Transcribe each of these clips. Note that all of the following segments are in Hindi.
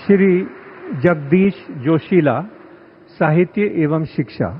श्री जगदीश जोशीला, साहित्य एवं शिक्षा।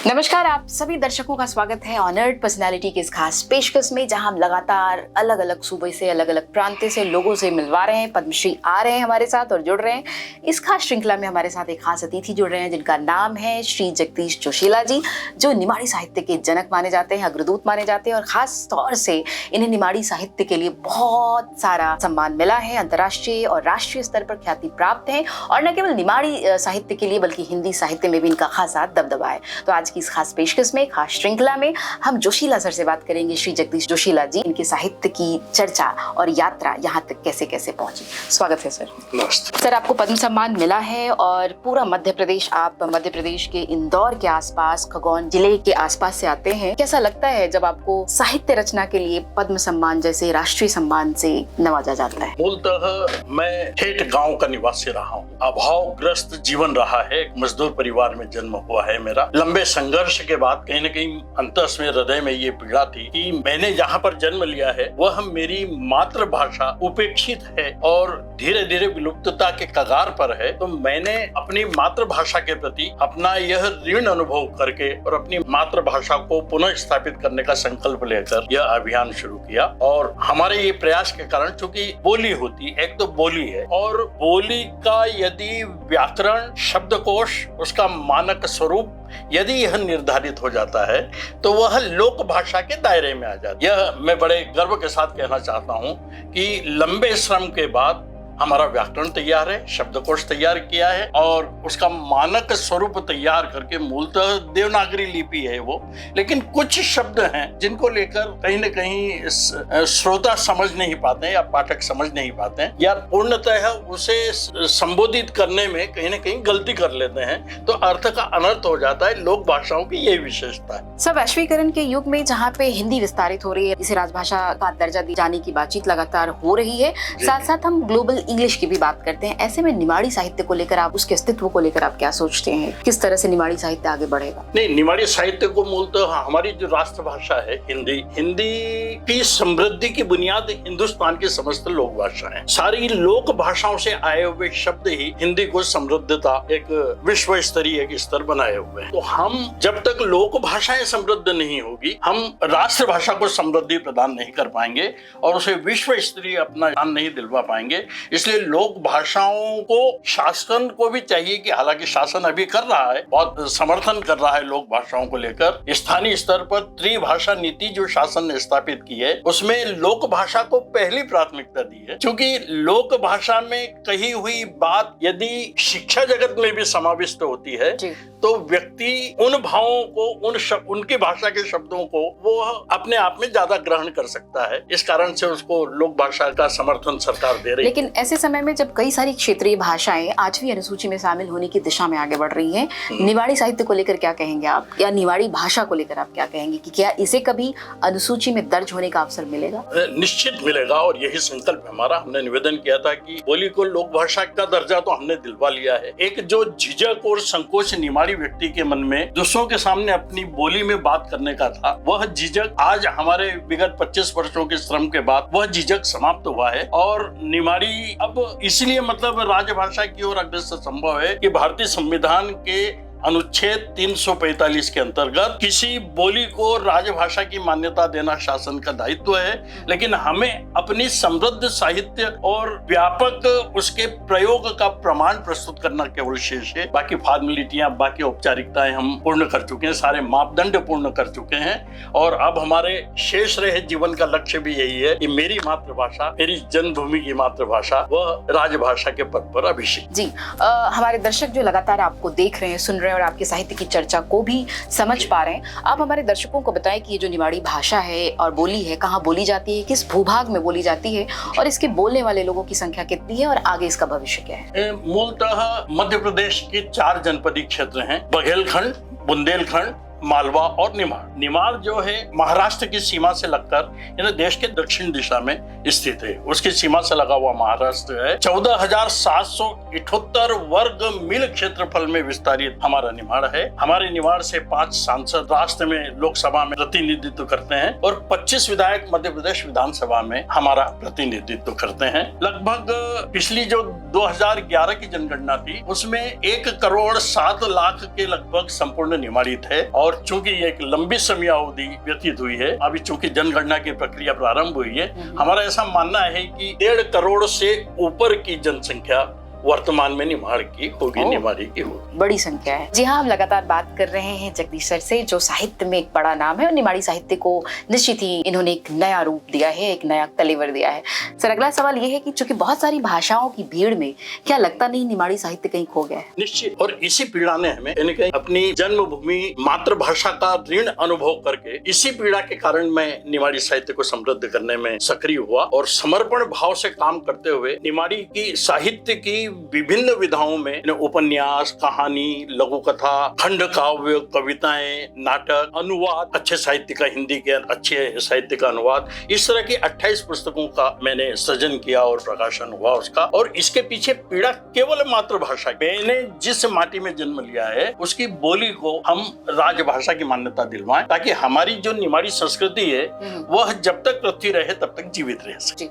नमस्कार, आप सभी दर्शकों का स्वागत है ऑनर्ड पर्सनालिटी के इस खास पेशकश में, जहां हम लगातार अलग अलग सूबे से, अलग अलग प्रांत से लोगों से मिलवा रहे हैं। पद्मश्री आ रहे हैं हमारे साथ और जुड़ रहे हैं। इस खास श्रृंखला में हमारे साथ एक खास अतिथि जुड़ रहे हैं जिनका नाम है श्री जगदीश जोशीला जी, जो निमाड़ी साहित्य के जनक माने जाते हैं, अग्रदूत माने जाते हैं। और खास तौर से इन्हें निमाड़ी साहित्य के लिए बहुत सारा सम्मान मिला है, अंतर्राष्ट्रीय और राष्ट्रीय स्तर पर ख्याति प्राप्त है। और न केवल निमाड़ी साहित्य के लिए बल्कि हिंदी साहित्य में भी इनका खासा दबदबा है। तो आज की इस खास पेशकश में, खास श्रृंखला में हम जोशीला सर से बात करेंगे। श्री जगदीश जोशीला जी, इनके साहित्य की चर्चा और यात्रा यहाँ तक कैसे कैसे पहुंची। स्वागत है सर। नमस्ते सर, आपको पद्म सम्मान मिला है और पूरा मध्य प्रदेश, आप मध्य प्रदेश के इंदौर के आसपास, खगौन जिले के आसपास से आते हैं। कैसा लगता है जब आपको साहित्य रचना के लिए पद्म सम्मान जैसे राष्ट्रीय सम्मान से नवाजा जाता है? मूलतः मैं ठेठ गांव का निवासी रहा हूँ। अभावग्रस्त जीवन रहा है। एक मजदूर परिवार में जन्म हुआ है मेरा। लंबे संघर्ष के बाद कहीं न कहीं अंतस में, हृदय में ये पीड़ा थी कि मैंने जहाँ पर जन्म लिया है वह मेरी मातृभाषा उपेक्षित है और धीरे धीरे विलुप्तता के कगार पर है। तो मैंने अपनी मातृभाषा के प्रति अपना यह ऋण अनुभव करके और अपनी मातृभाषा को पुनः स्थापित करने का संकल्प लेकर यह अभियान शुरू किया। और हमारे ये प्रयास के कारण, चूंकि बोली होती, एक तो बोली है और बोली का यदि व्याकरण, शब्दकोश, उसका मानक स्वरूप यदि यह निर्धारित हो जाता है तो वह लोक भाषा के दायरे में आ जाता है। यह मैं बड़े गर्व के साथ कहना चाहता हूं कि लंबे श्रम के बाद हमारा व्याकरण तैयार है, शब्दकोश तैयार किया है और उसका मानक स्वरूप तैयार करके, मूलतः देवनागरी लिपि है वो, लेकिन कुछ शब्द हैं जिनको लेकर कहीं न कहीं श्रोता समझ नहीं पाते हैं या पाठक समझ नहीं पाते हैं या पूर्णतः उसे संबोधित करने में कहीं न कहीं गलती कर लेते हैं, तो अर्थ का अनर्थ हो जाता है। लोक भाषाओं की यही विशेषता है। सब वैश्वीकरण के युग में जहाँ पे हिंदी विस्तारित हो रही है, इसे राजभाषा का दर्जा दिए जाने की बातचीत लगातार हो रही है, साथ साथ हम ग्लोबल इंग्लिश की भी बात करते हैं। ऐसे में निमाड़ी साहित्य को लेकर आप, उसके अस्तित्व को लेकर आप क्या सोचते हैं? किस तरह से निमाड़ी साहित्य आगे बढ़ेगा? नहीं, निमाड़ी साहित्य को मूलतः हमारी जो राष्ट्रभाषा है हिंदी, हिंदी की समृद्धि की बुनियाद हिंदुस्तान की समस्त लोक भाषा है। सारी लोक भाषाओं से आए हुए शब्द ही हिंदी को समृद्धता, एक विश्व स्तरीय एक स्तर बनाए हुए हैं। तो हम जब तक लोक भाषाएं समृद्ध नहीं होगी, हम राष्ट्रभाषा को समृद्धि प्रदान नहीं कर पाएंगे और उसे विश्व स्तरीय अपना स्थान नहीं दिलवा पाएंगे। इसलिए लोक भाषाओं को, शासन को भी चाहिए कि, हालांकि शासन अभी कर रहा है, बहुत समर्थन कर रहा है लोक भाषाओं को लेकर। स्थानीय स्तर पर त्रिभाषा नीति जो शासन ने स्थापित की है, उसमें लोक भाषा को पहली प्राथमिकता दी है, क्योंकि लोक भाषा में कही हुई बात यदि शिक्षा जगत में भी समाविष्ट होती है तो व्यक्ति उन भावों को, उनकी भाषा के शब्दों को वो अपने आप में ज्यादा ग्रहण कर सकता है। इस कारण से उसको लोक भाषा का समर्थन सरकार दे रही है। लेकिन ऐसे समय में जब कई सारी क्षेत्रीय भाषाएं 8वीं अनुसूची में शामिल होने की दिशा में आगे बढ़ रही हैं, निमाड़ी साहित्य को लेकर क्या कहेंगे आप, या निमाड़ी भाषा को लेकर आप क्या कहेंगे कि क्या इसे कभी अनुसूची में दर्ज होने का अवसर मिलेगा? निश्चित मिलेगा और यही संकल्प हमारा। हमने निवेदन किया था कि बोली को लोक भाषा का दर्जा तो हमने दिलवा लिया है। एक जो झिझक और संकोच निमाड़ी व्यक्ति के मन में दूसरों के सामने अपनी बोली में बात करने का था, वह झिझक आज हमारे विगत 25 वर्षों के श्रम के बाद वह झिझक समाप्त हुआ है। और निमाड़ी अब इसलिए मतलब राजभाषा की ओर अग्रसर संभव है कि भारतीय संविधान के अनुच्छेद 345 के अंतर्गत किसी बोली को राजभाषा की मान्यता देना शासन का दायित्व है, लेकिन हमें अपनी समृद्ध साहित्य और व्यापक उसके प्रयोग का प्रमाण प्रस्तुत करना केवल शेष है। बाकी फॉर्मेलिटियां, बाकी औपचारिकताएं हम पूर्ण कर चुके हैं, सारे मापदंड पूर्ण कर चुके हैं और अब हमारे शेष रहे जीवन का लक्ष्य भी यही है कि मेरी मातृभाषा, मेरी जन्मभूमि की मातृभाषा, वह राजभाषा के पद पर अभिषेक। जी, हमारे दर्शक जो लगातार आपको देख रहे हैं, सुन रहे हैं और आपके साहित्य की चर्चा को भी समझ पा रहे हैं, आप हमारे दर्शकों को बताएं कि ये जो निमाड़ी भाषा है और बोली है, कहाँ बोली जाती है, किस भूभाग में बोली जाती है और इसके बोलने वाले लोगों की संख्या कितनी है और आगे इसका भविष्य क्या है? मूलतः मध्य प्रदेश के 4 जनपदीय क्षेत्र हैं, बघेलखंड, बुंदेलखंड, मालवा और निमाड़। निमाड़ जो है महाराष्ट्र की सीमा से लगकर यानी देश के दक्षिण दिशा में स्थित है। उसकी सीमा से लगा हुआ महाराष्ट्र है। 14,778 वर्ग मील क्षेत्रफल में विस्तारित हमारा निमाड़ है। हमारे निमाड़ से 5 सांसद राष्ट्र में लोकसभा में प्रतिनिधित्व करते हैं और 25 विधायक मध्य प्रदेश विधानसभा में हमारा प्रतिनिधित्व करते हैं। लगभग पिछली जो 2011 की जनगणना थी उसमें 1,07,00,000 के लगभग संपूर्ण निमाड़ी थे और चूंकि एक लंबी समय अवधि व्यतीत हुई है, अभी चूंकि जनगणना की प्रक्रिया प्रारंभ हुई है, हमारा ऐसा मानना है कि 1.5 करोड़ से ऊपर की जनसंख्या वर्तमान में निमाड़ की होगी, निमाड़ी की होगी। बड़ी संख्या है। जी हाँ, हम लगातार बात कर रहे हैं जगदीश सर से, जो साहित्य में एक बड़ा नाम है और निमाड़ी साहित्य को निश्चित ही इन्होंने एक नया रूप दिया है, एक नया कलेवर दिया है। सर, अगला सवाल ये है कि चूंकि बहुत सारी भाषाओं की भीड़ में क्या लगता नहीं निमाड़ी साहित्य कहीं खो गया है? निश्चित, और इसी पीड़ा ने हमें यानी कि अपनी जन्मभूमि मातृभाषा का ऋण अनुभव करके इसी पीड़ा के कारण मैं निमाड़ी साहित्य को समृद्ध करने में सक्रिय हुआ और समर्पण भाव से काम करते हुए निमाड़ी की साहित्य की विभिन्न विधाओं में उपन्यास, कहानी, लघु कथा, खंड काव्य, कविताएं, नाटक, अनुवाद, अच्छे साहित्य का हिंदी के अच्छे साहित्य का अनुवाद, इस तरह की 28 पुस्तकों का मैंने सृजन किया और प्रकाशन हुआ उसका। और इसके पीछे पीड़ा केवल मातृभाषा, मैंने जिस माटी में जन्म लिया है उसकी बोली को हम राजभाषा की मान्यता दिलवाएं ताकि हमारी जो निमाड़ी संस्कृति है वह जब तक पृथ्वी रहे तब तक जीवित रह सके।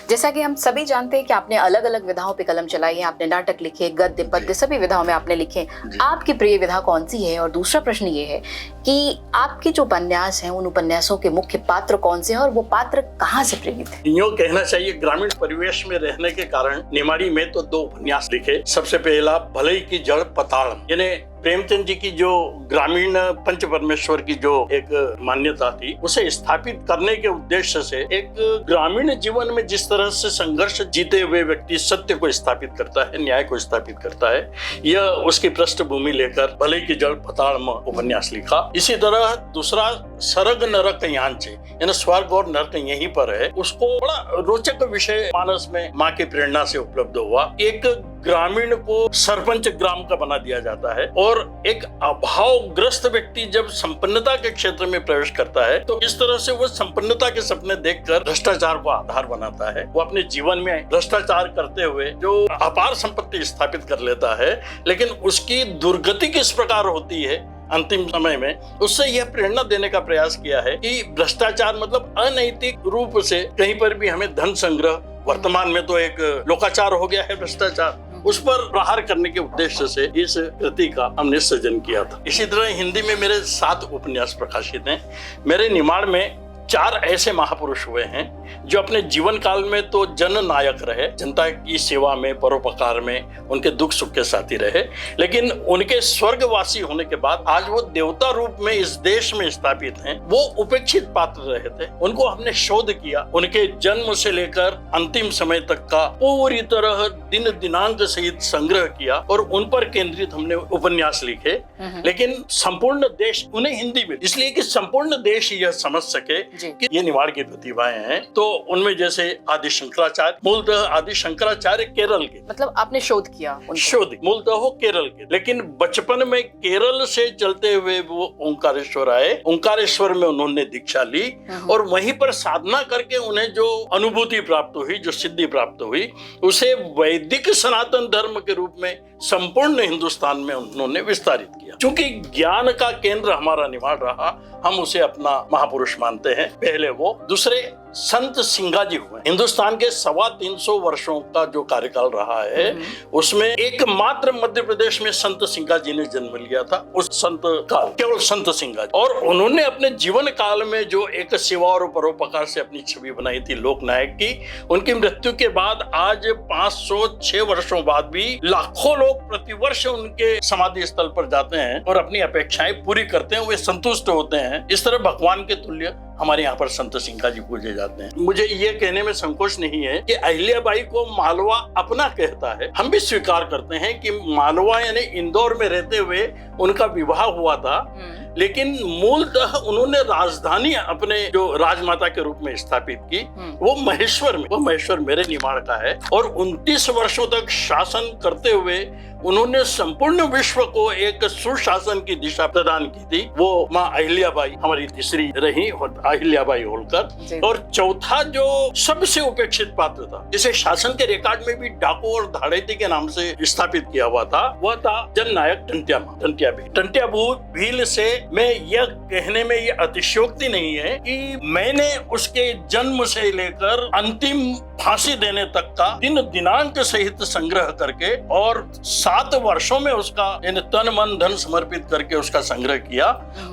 जैसा कि हम सभी जानते हैं कि आपने अलग अलग विधाओं पे कलम चलाई है, आपने नाटक लिखे, गद्य, पद्य, सभी विधाओं में आपने लिखे। आपकी प्रिय विधा कौन सी है? और दूसरा प्रश्न ये है कि आपके जो उपन्यास हैं उन उपन्यासों के मुख्य पात्र कौन से हैं और वो पात्र कहाँ से प्रेरित है? यूँ कहना चाहिए ग्रामीण परिवेश में रहने के कारण निमाड़ी में तो 2 उपन्यास लिखे। सबसे पहला भलई की जड़ पताड़, यानी प्रेमचंद जी की जो ग्रामीण पंच परमेश्वर की जो एक मान्यता थी उसे स्थापित करने के उद्देश्य से एक ग्रामीण जीवन में जिस तरह से संघर्ष जीते हुए व्यक्ति सत्य को स्थापित करता है, न्याय को स्थापित करता है, यह उसकी पृष्ठभूमि लेकर भलई की जड़ पताड़ में उपन्यास लिखा। इसी तरह दूसरा सरग नरक यांचे, यानी स्वर्ग और नरक यहीं पर है, उसको बड़ा रोचक विषय मानस में माँ की प्रेरणा से उपलब्ध हुआ। एक ग्रामीण को सरपंच ग्राम का बना दिया जाता है और एक अभावग्रस्त व्यक्ति जब संपन्नता के क्षेत्र में प्रवेश करता है तो इस तरह से वो संपन्नता के सपने देखकर भ्रष्टाचार को आधार बनाता है। वो अपने जीवन में भ्रष्टाचार करते हुए जो अपार संपत्ति स्थापित कर लेता है, लेकिन उसकी दुर्गति किस प्रकार होती है अंतिम समय में, उससे यह प्रेरणा देने का प्रयास किया है कि भ्रष्टाचार मतलब अनैतिक रूप से कहीं पर भी हमें धन संग्रह, वर्तमान में तो एक लोकाचार हो गया है भ्रष्टाचार, उस पर प्रहार करने के उद्देश्य से इस कृति का हमने सृजन किया था। इसी तरह हिंदी में मेरे 7 उपन्यास प्रकाशित हैं। मेरे निमाड़ में 4 ऐसे महापुरुष हुए हैं जो अपने जीवन काल में तो जन नायक रहे, जनता की सेवा में, परोपकार में, उनके दुख सुख के साथी रहे, लेकिन उनके स्वर्गवासी होने के बाद आज वो देवता रूप में इस देश में स्थापित हैं। वो उपेक्षित पात्र रहे थे, उनको हमने शोध किया, उनके जन्म से लेकर अंतिम समय तक का पूरी तरह दिन दिनांक सहित संग्रह किया और उन पर केंद्रित हमने उपन्यास लिखे। लेकिन संपूर्ण देश उन्हें हिंदी में, इसलिए कि संपूर्ण देश यह समझ सके कि ये निमाड़ की प्रतिभाएं हैं। तो उनमें जैसे आदि शंकराचार्य, मूलतः आदि शंकराचार्य केरल के, मतलब आपने शोध किया, शोध मूलतः वो केरल के, लेकिन बचपन में केरल से चलते हुए वो ओंकारेश्वर आए, ओंकारेश्वर में उन्होंने दीक्षा ली और वहीं पर साधना करके उन्हें जो अनुभूति प्राप्त हुई, जो सिद्धि प्राप्त हुई, उसे वैदिक सनातन धर्म के रूप में संपूर्ण हिंदुस्तान में उन्होंने विस्तारित किया। क्योंकि ज्ञान का केंद्र हमारा निमाड़ रहा, हम उसे अपना महापुरुष मानते हैं। पहले वो, दूसरे संत सिंघा जी हुए। हिंदुस्तान के 325 वर्षों का जो कार्यकाल रहा है उसमें एकमात्र मध्य प्रदेश में संत सिंघा जी ने जन्म लिया था। उस संत काल केवल संत सिंघा जी, और उन्होंने अपने जीवन काल में जो एक सेवा और परोपकार से अपनी छवि बनाई थी लोकनायक की, उनकी मृत्यु के बाद आज 506 वर्षों बाद भी लाखों लोग प्रतिवर्ष उनके समाधि स्थल पर जाते हैं और अपनी अपेक्षाएं पूरी करते हैं, वे संतुष्ट होते हैं। इस तरह भगवान के तुल्य हमारे यहाँ पर संत सिंघा जी पूजे जाते हैं। मुझे ये कहने में संकोच नहीं है कि अहिल्याबाई को मालवा अपना कहता है। हम भी स्वीकार करते हैं कि मालवा यानी इंदौर में रहते हुए उनका विवाह हुआ था, लेकिन मूलतः उन्होंने राजधानी अपने जो राजमाता के रूप में स्थापित की वो महेश्वर में, वो महेश्वर मेरे निमाड़ का है। और 29 वर्षों तक शासन करते हुए उन्होंने संपूर्ण विश्व को एक सुशासन की दिशा प्रदान की थी, वो माँ अहिल्याबाई हमारी तीसरी रही, अहिल्याबाई होलकर। और चौथा जो सबसे उपेक्षित पात्र था, जिसे शासन के रिकॉर्ड में भी डाकू और धाड़ेती के नाम से स्थापित किया हुआ था, वह था जननायक टंट्या भील से मैं यह कहने में ये अतिशयोक्ति नहीं है कि मैंने उसके जन्म से लेकर अंतिम फांसी देने तक का दिन दिनांक सहित संग्रह करके और 7 वर्षों में उसका तन मन धन समर्पित करके उसका संग्रह किया,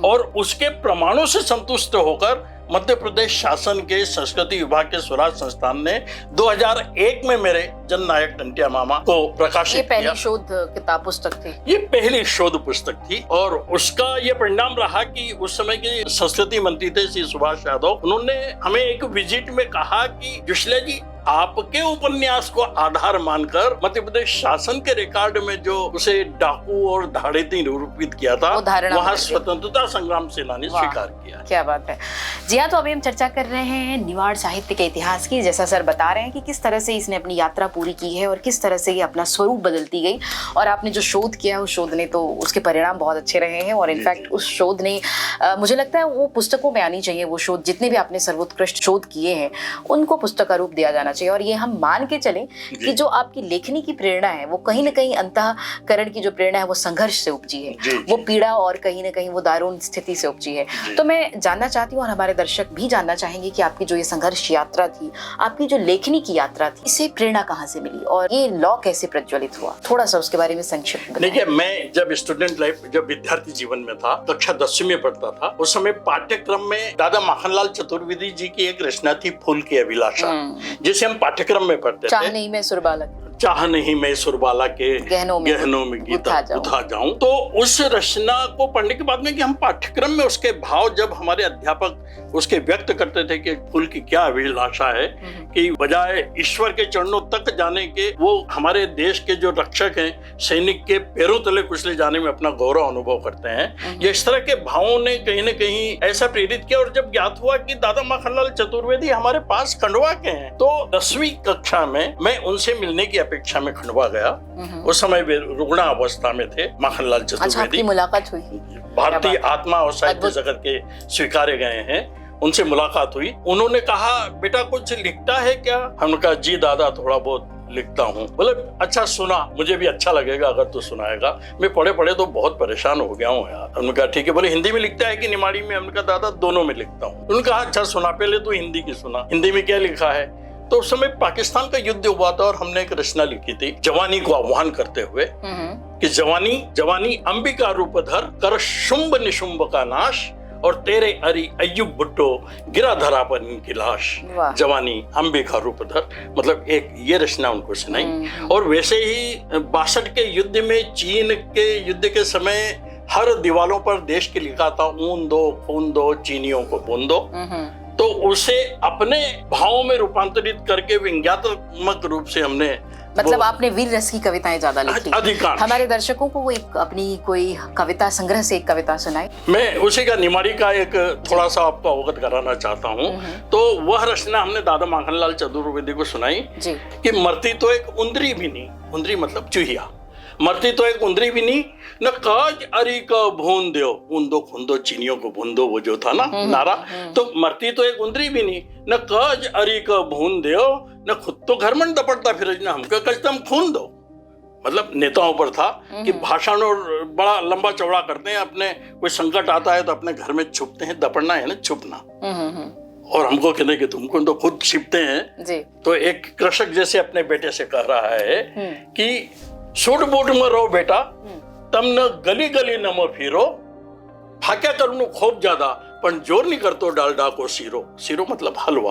और उसके प्रमाणों से संतुष्ट होकर मध्य प्रदेश शासन के संस्कृति विभाग के स्वराज संस्थान ने 2001 में मेरे जननायक टंट्या मामा को प्रकाशित किया। ये पहली शोध किताब पुस्तक थी, ये पहली शोध पुस्तक थी, और उसका ये परिणाम रहा कि उस समय के संस्कृति मंत्री थे श्री सुभाष यादव, उन्होंने हमें एक विजिट में कहा कि जोशीला जी, आपके उपन्यास को आधार मानकर मध्य प्रदेश शासन के रिकॉर्ड में जो उसे डाकू और धाड़ेती निरूपित किया था, वहाँ स्वतंत्रता संग्राम सेनानी स्वीकार किया। क्या बात है जी हाँ। तो अभी हम चर्चा कर रहे हैं निवाड़ साहित्य के इतिहास की। जैसा सर बता रहे हैं कि किस तरह से इसने अपनी यात्रा पूरी की है और किस तरह से ये अपना स्वरूप बदलती गई, और आपने जो शोध किया उस शोध ने तो उसके परिणाम बहुत अच्छे रहे हैं, और इनफैक्ट उस शोध ने मुझे लगता है वो पुस्तकों में आनी चाहिए। वो शोध जितने भी आपने सर्वोत्कृष्ट शोध किए हैं उनको पुस्तक का रूप दिया जाना चाहिए, और ये हम मान के चलें कि जो आपकी लेखनी की प्रेरणा है वो कहीं ना कहीं अंतःकरण की जो प्रेरणा है वो संघर्ष से उपजी है, वो पीड़ा और कहीं ना कहीं वो दारुण स्थिति से उपजी है। तो मैं जानना चाहती हूँ और हमारे दर्शक भी जानना चाहेंगे कि आपकी जो ये संघर्ष यात्रा थी, आपकी जो लेखनी की यात्रा थी, इसे प्रेरणा कहाँ से मिली और ये लौ कैसे प्रज्वलित हुआ, थोड़ा सा उसके बारे में संक्षिप्त में। देखिए, मैं जब स्टूडेंट लाइफ, जब विद्यार्थी जीवन में था, कक्षा 10वीं में पढ़ता था, उस समय पाठ्यक्रम में दादा माखनलाल चतुर्वेदी जी की एक रचना थी फूल की अभिलाषा, जिसे हम पाठ्यक्रम में पढ़ते थे। चाह नहीं मैं सुरबालक, चाह नहीं मैं सुरबाला के गहनों में गीता उठा जाऊं। तो उस रचना को पढ़ने के बाद में कि हम पाठ्यक्रम में उसके भाव जब हमारे अध्यापक उसके व्यक्त करते थे कि फूल की क्या अभिलाषा है, कि बजाय ईश्वर के चरणों तक जाने के वो हमारे देश के जो रक्षक हैं, सैनिक के पैरों तले कुचले जाने में अपना गौरव अनुभव करते हैं। ये इस तरह के भावों ने कहीं न कहीं ऐसा प्रेरित किया। और जब ज्ञात हुआ कि दादा माखनलाल चतुर्वेदी हमारे पास खंडवा के हैं, तो 10वीं कक्षा में मैं उनसे मिलने की अपेक्षा में खंडवा गया। उस समय वे रुग्ण अवस्था में थे माखनलाल चतुर्वेदी। मुलाकात हुई, भारतीय आत्मा और साहित्य जगत के स्वीकारे गए हैं, उनसे मुलाकात हुई। उन्होंने कहा, बेटा कुछ लिखता है क्या? हमने कहा, जी दादा थोड़ा बहुत लिखता हूँ। बोले, अच्छा सुना, मुझे भी अच्छा लगेगा अगर तू सुनाएगा। मैं पढ़े पढ़े तो बहुत परेशान हो गया हूँ यार। हमने कहा ठीक है। बोले, हिंदी में लिखता है कि निमाड़ी में? हमने कहा दादा दोनों में लिखता हूँ। उन्होंने कहा अच्छा सुना, पहले तो हिंदी की सुना, हिंदी में क्या लिखा है? तो उस समय पाकिस्तान का युद्ध हुआ था और हमने एक रचना लिखी थी जवानी को आह्वान करते हुए कि जवानी अंबिका रूप धर कर शुंभ निशुंभ का नाश, और तेरे अरी अय्यूब भुट्टो गिरा धरा पर इनकी लाश। जवानी अंबिका रूप धर, मतलब एक ये रचना उनको सुनाई। और वैसे ही 62 के युद्ध में, चीन के युद्ध के समय हर दीवारों पर देश के लिखा था, ऊन दो खून दो चीनियों को बूंद दो। तो उसे अपने भावों में रूपांतरित करके व्यंग्यात्मक रूप से हमने, मतलब आपने वीर रस की कविताएं ज्यादा लिखी। अधिकांश। हमारे दर्शकों को वो एक अपनी कोई कविता संग्रह से एक कविता सुनाई। मैं उसी का निमाड़ी का एक थोड़ा सा आपको अवगत कराना चाहता हूँ। तो वह रचना हमने दादा माखनलाल चतुर्वेदी को सुनाई जी। कि मरती तो एक उंदरी भी नहीं, उंदरी मतलब चूहिया, मरती तो एक उंदरी भी नहीं, न काज अरी का भून दो, ऊंदो खुंदो चीनियों को भून दो, वो जो था ना नारा। तो मरती तो एक उंदरी भी नहीं, न काज अरी का भून दो, न खुद तो घर में दपड़ता फिर न हमको कष्टम खून दो। मतलब नेताओं पर था कि भाषण और बड़ा लंबा चौड़ा करते हैं, अपने कोई संकट आता है तो अपने घर में छुपते हैं, दपड़ना है ना छुपना। और हमको कहते कि तुमको तो खुद छिपते हैं जी। तो एक कृषक जैसे अपने बेटे से कह रहा है कि सूट बूट में रहो बेटा, तम न गली गली न म फिरो, फाक्या करूँ खूब ज्यादा पर जोर नहीं करतो डालडा को सीरो। सीरो मतलब हलवा।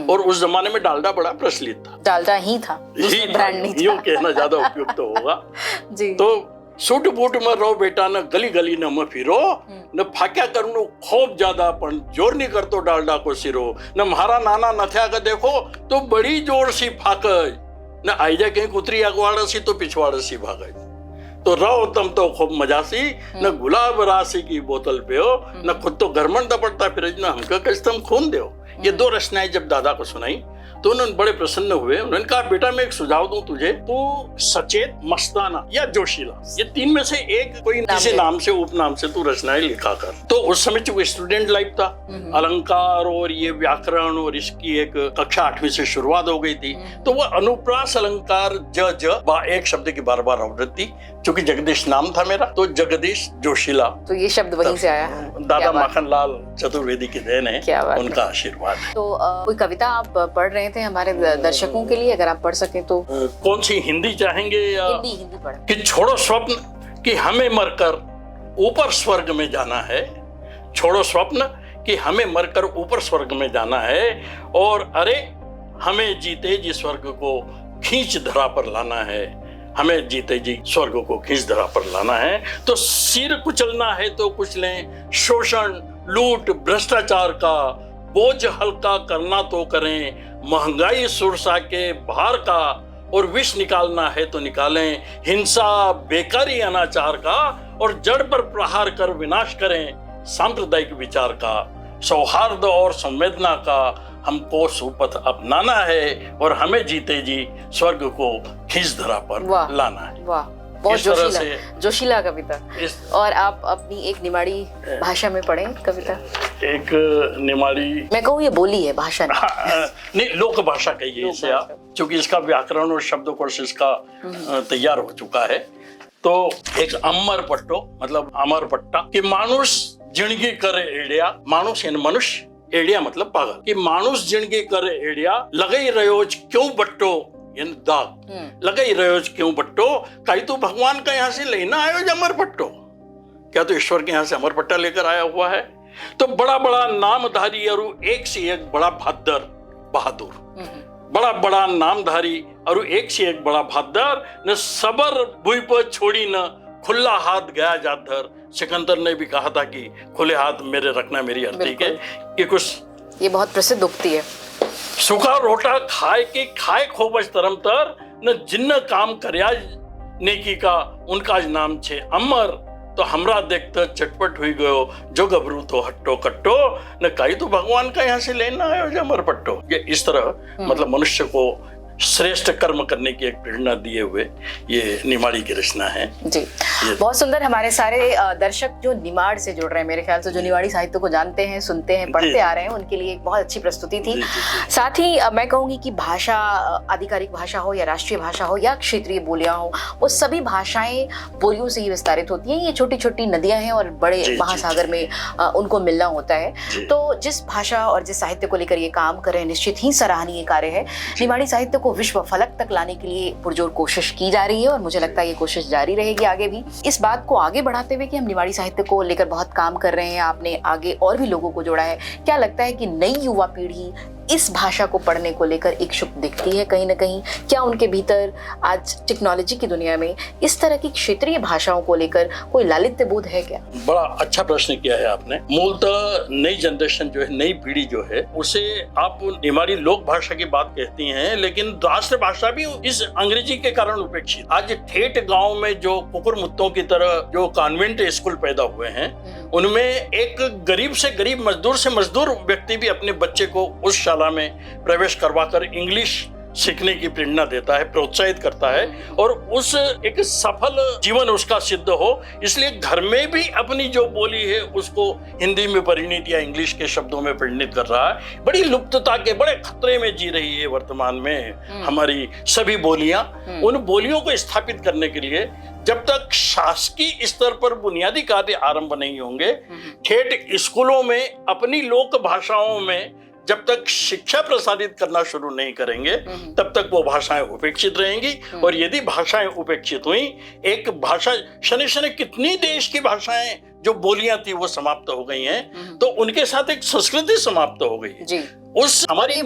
और उस जमाने में डालडा बड़ा प्रचलित था, डालडा ही था, ब्रांड नहीं था, यूं कहना ज्यादा उपयुक्त तो होगा जी। तो सूट बूट में रहो बेटा, न गली गली न म फिरो, न फाक्या करूँ खूब ज्यादा पर जोर नहीं करतो डालडा को सीरो, न म्हारा नाना नथ्या का देखो तो बड़ी जोर सी फाकज, न आई जा कहीं कुतरी अगवाड़ सी तो पिछवाड़ सी भागे, तो रहो तुम तो खूब मजासी, न गुलाब राशि की बोतल पे हो, न खुद तो घर में दपड़ता फिर न हमको कष्टम खून दो। ये 2 रचनाएं जब दादा को सुनाई तो उन्होंने बड़े प्रसन्न हुए। उन्होंने कहा बेटा मैं एक सुझाव दूं तुझे, तू सचेत, मस्ताना या जोशीला, ये तीन में से एक कोई किसी नाम से, उपनाम से तू रचनाएं लिखा कर। तो उस समय चूंकि स्टूडेंट लाइफ था, अलंकार और ये व्याकरण और इसकी एक कक्षा 8वीं से शुरुआत हो गई थी, तो वह अनुप्रास अलंकार एक शब्द की बार बार आवृत्ति, चूंकि जगदीश नाम था मेरा तो जगदीश जोशीला, तो ये शब्द वहीं से आया। दादा माखनलाल चतुर्वेदी की देन है, उनका आशीर्वाद है। तो कोई कविता आप पढ़ रहे थे हमारे दर्शकों के लिए, अगर आप पढ़ सके तो? कौन सी, हिंदी चाहेंगे या हिंदी पढ़। कि छोड़ो स्वप्न कि हमें मरकर ऊपर स्वर्ग में जाना है, छोड़ो स्वप्न कि हमें मरकर ऊपर स्वर्ग में जाना है, और अरे हमें जीते जी स्वर्ग को खींच धरा पर लाना है, हमें जीते जी स्वर्ग को खींच धरा पर लाना है। तो सिर कुचलना है तो कुचलें, शोषण, लूट, भ्रष्टाचार का बोझ हल्का करना तो करें, महंगाई सुरसा के भार का, और विष निकालना है तो निकालें, हिंसा, बेकारी, अनाचार का, और जड़ पर प्रहार कर विनाश करें, सांप्रदायिक विचार का, सौहार्द और संवेदना का हमको सुपथ अपनाना है, और हमें जीते जी स्वर्ग को खींच धरा पर लाना है। वाह, बहुत जोशीला कविता। और आप अपनी एक निमाड़ी भाषा में पढ़ें कविता। एक निमाड़ी, मैं कहूँ ये बोली है, भाषा नहीं, लोक भाषा कहिए इसे आप, क्योंकि इसका व्याकरण और शब्दकोश इसका तैयार हो चुका है। तो एक अमर पट्टो मतलब अमर पट्टा कि मानुष जिंदगी करे एड़िया, मानुष यानी मनुष्य, एड़िया मतलब पागल, कि मानुष जिंदगी करे एड़िया, लगई रयोज क्यों बट्टो, यानी दाग, लगई रयोज क्यों बट्टो, कहीं तो भगवान का यहाँ से लेना आयो अमर पट्टो, क्या तो ईश्वर के यहाँ से अमर पट्टा लेकर आया हुआ है। तो बड़ा बड़ा नामधारी और एक से एक बड़ा बहादुर, बड़ा बड़ा नामधारी और एक से एक बड़ा बहादुर, न सबर भुई पर छोड़ी न खुला हाथ गया जाधर। सिकंदर ने भी कहा था कि खुले हाथ मेरे रखना मेरी अर्ती के, ये कुछ, ये बहुत प्रसिद्ध उक्ति है। सूखा रोटा खाए के खाए खोबज तरम तर, न जिन्न काम करया नेकी का उनका नाम छे अमर। तो हमरा देखते चटपट हुई गयो जो गभरू तो हट्टो कट्टो, न कहीं तो भगवान का यहाँ से लेना है जो अमर पट्टो। ये इस तरह मतलब मनुष्य को श्रेष्ठ कर्म करने की एक प्रेरणा दिए हुए ये निमाड़ी की रचना है जी। बहुत सुंदर। हमारे सारे दर्शक जो निमाड़ से जुड़ रहे हैं, मेरे ख्याल से जो निमाड़ी साहित्य को जानते हैं, सुनते हैं, पढ़ते आ रहे हैं, उनके लिए एक बहुत अच्छी प्रस्तुति थी। साथ ही मैं कहूँगी कि भाषा, आधिकारिक भाषा हो या राष्ट्रीय भाषा हो या क्षेत्रीय बोलियां हो, वो सभी भाषाएं बोलियों से ही विस्तारित होती हैं। ये छोटी छोटी नदियां हैं और बड़े महासागर में उनको मिलना होता है। तो जिस भाषा और जिस साहित्य को लेकर ये काम कर रहे हैं, निश्चित ही सराहनीय कार्य है। निमाड़ी साहित्य विश्व फलक तक लाने के लिए पुरजोर कोशिश की जा रही है और मुझे लगता है ये कोशिश जारी रहेगी आगे भी। इस बात को आगे बढ़ाते हुए कि हम निमाड़ी साहित्य को लेकर बहुत काम कर रहे हैं, आपने आगे और भी लोगों को जोड़ा है, क्या लगता है कि नई युवा पीढ़ी इस भाषा को पढ़ने को लेकर इच्छुक दिखती है कहीं ना कहीं? क्या उनके भीतर आज टेक्नोलॉजी की दुनिया में इस तरह की क्षेत्रीय भाषाओं को लेकर कोई लालित्य बोध है क्या? बड़ा अच्छा प्रश्न किया है आपने। मूलतः नई जनरेशन जो है, नई पीढ़ी जो है, उसे आप निमाड़ी लोक भाषा की बात कहती हैं, लेकिन राष्ट्रभाषा भी इस अंग्रेजी के कारण उपेक्षित। आज ठेठ गांव में जो कुकुर मुत्तों की तरह जो कॉन्वेंट स्कूल पैदा हुए हैं, उनमें एक गरीब से गरीब, मजदूर से मजदूर व्यक्ति भी अपने बच्चे को उस शाला में प्रवेश करवाकर इंग्लिश सीखने की प्रेरणा देता है, प्रोत्साहित करता है, और उस एक सफल जीवन उसका सिद्ध हो, इसलिए घर में भी अपनी जो बोली है उसको हिंदी में परिणित या इंग्लिश के शब्दों में परिणित कर रहा है। बड़ी लुप्तता के बड़े खतरे में जी रही है वर्तमान में हमारी सभी बोलियां। उन बोलियों को स्थापित करने के लिए जब तक शासकीय स्तर पर बुनियादी कार्य आरंभ नहीं होंगे, ठेठ स्कूलों में अपनी लोक भाषाओं में जब तक शिक्षा प्रसारित करना शुरू नहीं करेंगे, तब तक वो भाषाएं उपेक्षित रहेंगी। और यदि भाषाएं उपेक्षित हुई, एक भाषा शनि कितनी देश की भाषाएं जो बोलियां थी वो समाप्त हो गई हैं, तो उनके साथ एक संस्कृति समाप्त हो गई जी। उस हमारी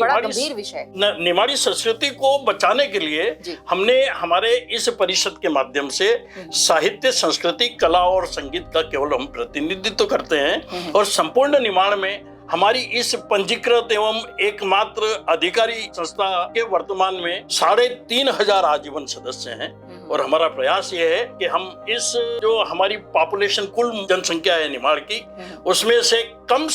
निमाड़ी संस्कृति को बचाने के लिए हमने हमारे इस परिषद के माध्यम से साहित्य, संस्कृति, कला और संगीत का केवल हम प्रतिनिधित्व करते हैं, और संपूर्ण निमाड़ में हमारी इस पंजीकृत एवं एकमात्र अधिकारी संस्था के वर्तमान में 3,500 आजीवन सदस्य हैं। और हमारा प्रयास ये है कि हम इस जो हमारी पॉपुलेशन, कुल जनसंख्या है निमाड़ की, उसमें से कम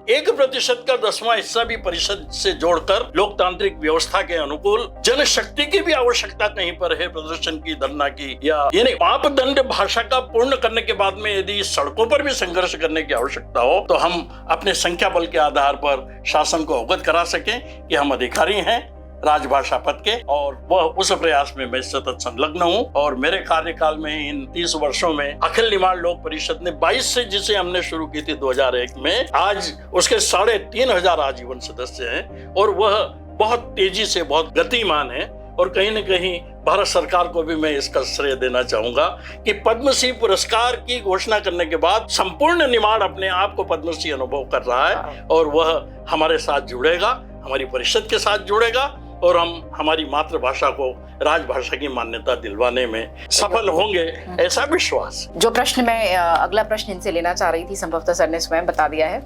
1% का 10वां हिस्सा भी परिषद से जोड़कर लोकतांत्रिक व्यवस्था के अनुकूल जनशक्ति की भी आवश्यकता कहीं पर है, प्रदर्शन की, धरना की, या यानी मापदंड भाषा का पूर्ण करने के बाद में यदि सड़कों पर भी संघर्ष करने की आवश्यकता हो तो हम अपने संख्या बल के आधार पर शासन को अवगत करा सकें कि हम अधिकारी हैं राजभाषा पद के, और वह उस प्रयास में मैं सतत संलग्न हूं। और मेरे कार्यकाल में इन 30 वर्षों में अखिल निमाड़ लोक परिषद ने 22 से, जिसे हमने शुरू की थी 2001 में, आज उसके 3,500 आजीवन सदस्य हैं और वह बहुत तेजी से, बहुत गतिमान है। और कहीं न कहीं भारत सरकार को भी मैं इसका श्रेय देना चाहूंगा कि पद्मश्री पुरस्कार की घोषणा करने के बाद संपूर्ण निमाड़ अपने आप को पद्मश्री अनुभव कर रहा है और वह हमारे साथ जुड़ेगा, हमारी परिषद के साथ जुड़ेगा और हम हमारी मातृभाषा को राजभाषा की मान्यता दिलवाने में सफल होंगे, ऐसा विश्वास। जो प्रश्न मैं अगला प्रश्न इनसे लेना चाह रही थी, संभवतः सर ने स्वयं बता दिया है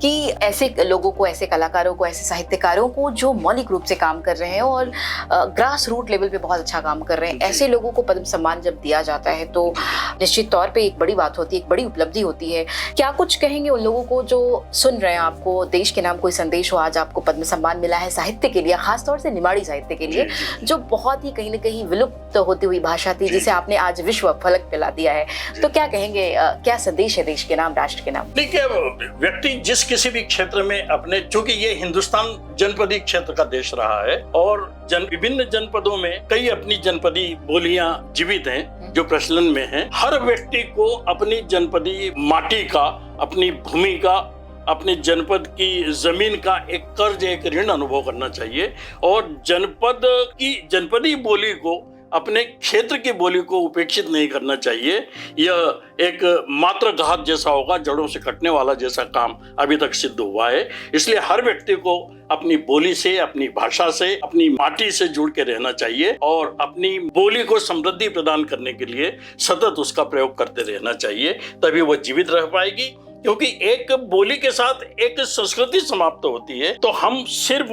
कि ऐसे लोगों को, ऐसे कलाकारों को, ऐसे साहित्यकारों को जो मौलिक रूप से काम कर रहे हैं और ग्रास रूट लेवल पे बहुत अच्छा काम कर रहे हैं, ऐसे लोगों को पद्म सम्मान जब दिया जाता है तो निश्चित तौर पे एक बड़ी बात होती है, एक बड़ी उपलब्धि होती है। क्या कुछ कहेंगे उन लोगों को जो सुन रहे हैं आपको, देश के नाम कोई संदेश हो, आज आपको पद्म सम्मान मिला है साहित्य के लिए, खासतौर से निमाड़ी साहित्य के लिए, जो बहुत ही कहीं न कहीं विलुप्त होती हुई भाषा थी, जिसे आपने आज विश्व फलक पे ला दिया है, तो क्या कहेंगे, क्या संदेश है देश के नाम, राष्ट्र के नाम? देखिए, व्यक्ति जिस किसी भी क्षेत्र में अपने, चूंकि ये हिंदुस्तान जनपदी क्षेत्र का देश रहा है और विभिन्न जनपदों में कई अपनी जनपदी बोलियां जीवित हैं जो प्रचलन में हैं। हर व्यक्ति को अपनी जनपदी माटी का, अपनी भूमि का, अपने जनपद की जमीन का एक कर्ज, एक ऋण अनुभव करना चाहिए और जनपद की जनपदी बोली को, अपने क्षेत्र की बोली को उपेक्षित नहीं करना चाहिए। यह एक मात्र घात जैसा होगा, जड़ों से कटने वाला जैसा काम अभी तक सिद्ध हुआ है। इसलिए हर व्यक्ति को अपनी बोली से, अपनी भाषा से, अपनी माटी से जुड़ के रहना चाहिए और अपनी बोली को समृद्धि प्रदान करने के लिए सतत उसका प्रयोग करते रहना चाहिए, तभी वह जीवित रह पाएगी। क्योंकि एक बोली के साथ एक संस्कृति समाप्त होती है, तो हम सिर्फ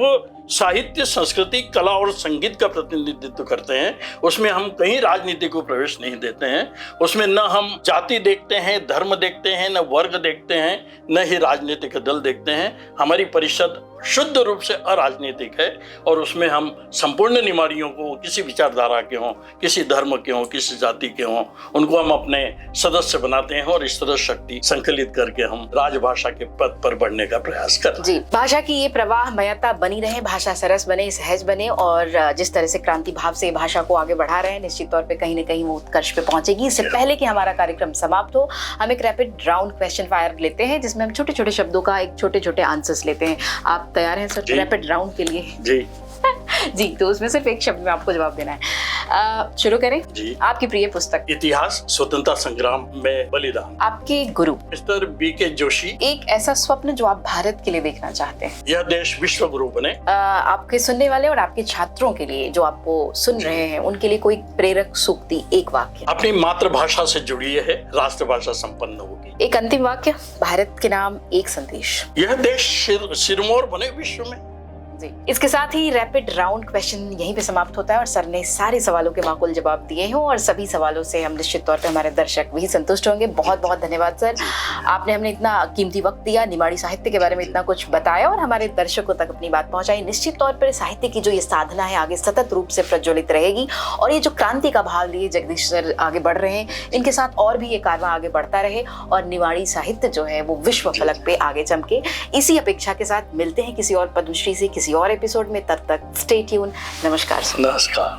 साहित्य, संस्कृति, कला और संगीत का प्रतिनिधित्व करते हैं, उसमें हम कहीं राजनीति को प्रवेश नहीं देते हैं। उसमें न हम जाति देखते हैं, धर्म देखते हैं, न वर्ग देखते हैं, न ही राजनीतिक दल देखते हैं। हमारी परिषद शुद्ध रूप से अराजनीतिक है और उसमें हम संपूर्ण निमाड़ियों को, किसी विचारधारा के हों, किसी धर्म के हों, किसी जाति के हों, उनको हम अपने सदस्य बनाते हैं और इस तरह शक्ति संकलित करके हम राजभाषा के पद पर बढ़ने का प्रयास करते हैं। जी, भाषा की ये प्रवाह मयता बनी रहे, भाषा सरस बने, सहज बने और जिस तरह से क्रांति भाव से भाषा को आगे बढ़ा रहे हैं, निश्चित तौर पे कहीं न कहीं वो उत्कर्ष पे पहुंचेगी। इससे पहले कि हमारा कार्यक्रम समाप्त हो, हम एक रैपिड राउंड क्वेश्चन फायर लेते हैं जिसमें हम छोटे छोटे शब्दों का एक छोटे आंसर्स लेते हैं। आप तैयार हैं सर रैपिड राउंड के लिए? जी जी, तो उसमें सिर्फ एक शब्द में आपको जवाब देना है। शुरू करें जी। आपकी प्रिय पुस्तक? इतिहास, स्वतंत्रता संग्राम में बलिदान। आपके गुरु? Mister BK Joshi. एक ऐसा स्वप्न जो आप भारत के लिए देखना चाहते हैं? यह देश विश्व गुरु बने। आपके सुनने वाले और आपके छात्रों के लिए, जो आपको सुन रहे हैं, उनके लिए कोई प्रेरक सूक्ति, एक वाक्य? अपनी मातृभाषा से जुड़िए है, राष्ट्रभाषा संपन्न होगी। एक अंतिम वाक्य, भारत के नाम एक संदेश। यह देश सिरमौर बने विश्व में। जी, इसके साथ ही रैपिड राउंड क्वेश्चन यहीं पे समाप्त होता है और सर ने सारे सवालों के माकूल जवाब दिए हैं और सभी सवालों से हम निश्चित तौर पे हमारे दर्शक भी संतुष्ट होंगे। बहुत बहुत धन्यवाद सर, आपने हमने इतना कीमती वक्त दिया, निमाड़ी साहित्य के बारे में इतना कुछ बताया और हमारे दर्शकों तक अपनी बात पहुंचाई। निश्चित तौर पर साहित्य की जो ये साधना है आगे सतत रूप से प्रज्वलित रहेगी और ये जो क्रांति का भाव लिए जगदीश सर आगे बढ़ रहे हैं, इनके साथ और भी ये कारवां आगे बढ़ता रहे और निमाड़ी साहित्य जो है वो विश्व फलक पे आगे चमके। इसी अपेक्षा के साथ मिलते हैं किसी और पद्मश्री से किसी और एपिसोड में। तब तक स्टे ट्यून। नमस्कार। नमस्कार।